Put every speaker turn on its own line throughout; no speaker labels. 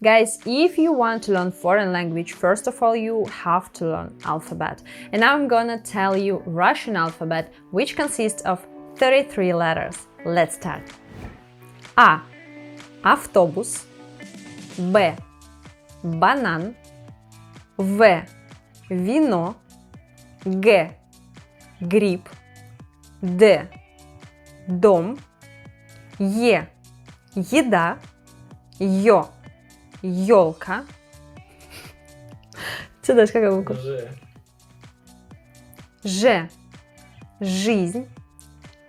Guys, if you want to learn foreign language, first of all, you have to learn alphabet. And now I'm gonna tell you Russian alphabet, which consists of 33 letters. Let's start. А. Автобус. Б. Банан. В. Вино. Г. Гриб. Д. Дом. Е. Еда. Ё. Ёлка. Что дальше, какая буква?
Ж.
Ж. Жизнь.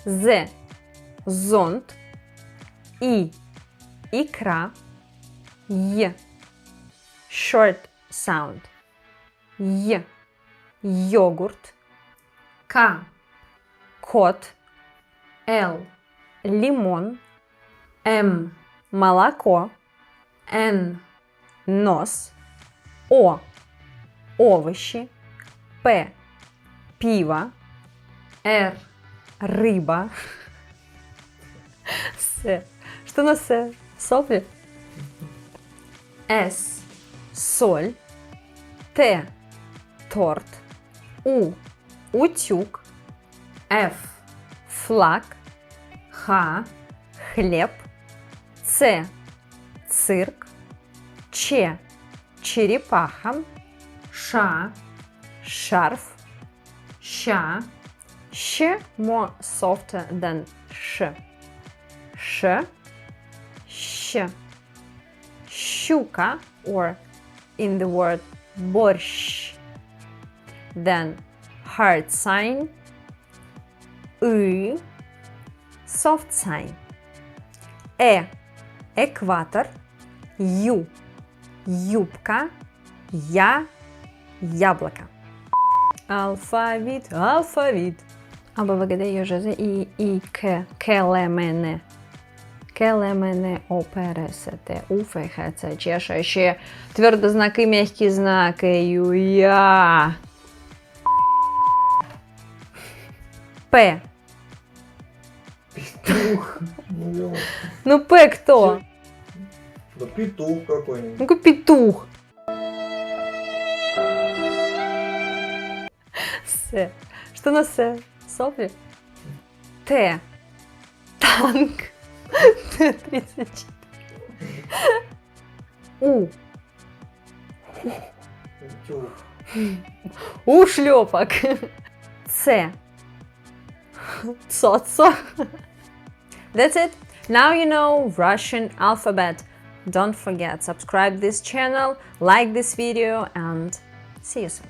З. Зонт. И. Икра. Й. Short sound. Й. Йогурт. К. Кот. Л. Лимон. М. Молоко. Н. Нос. О. Овощи. П. Пиво. Р. Рыба. С. Что на С? Сопли? С. Соль. Т. Торт. У. Утюг. Ф. Флаг. Х. Хлеб. Ц. Цирк. Ч. Черепаха. Ш. Шарф. Щ. Щ more softer than ш. Ш. Щ. Щука, or in the word борщ. Then hard sign. И. Soft sign. Э. Экватор. Ю. Юбка. Я. Яблоко. Алфавит, алфавит. А, Б, В, Г, Д, Й, Ж, З, І, К, К, Л, М, Н. К, Л, М, Н, О, П, Р, С, Т, У, Ф, Х, Ц, Ч, Ш, Щ. Твердознаки, мягкие знаки. Ю, Я. П.
Петух.
Ну, П кто?
Да петух какой-нибудь.
Ну-ка, петух. С. Что на С? Сопли? Т. Танк. Т-34. У.
Утюг.
Ушлепок. Ц. Цоцо. That's it. Now you know Russian alphabet. Don't forget, subscribe this channel, like this video, and see you soon.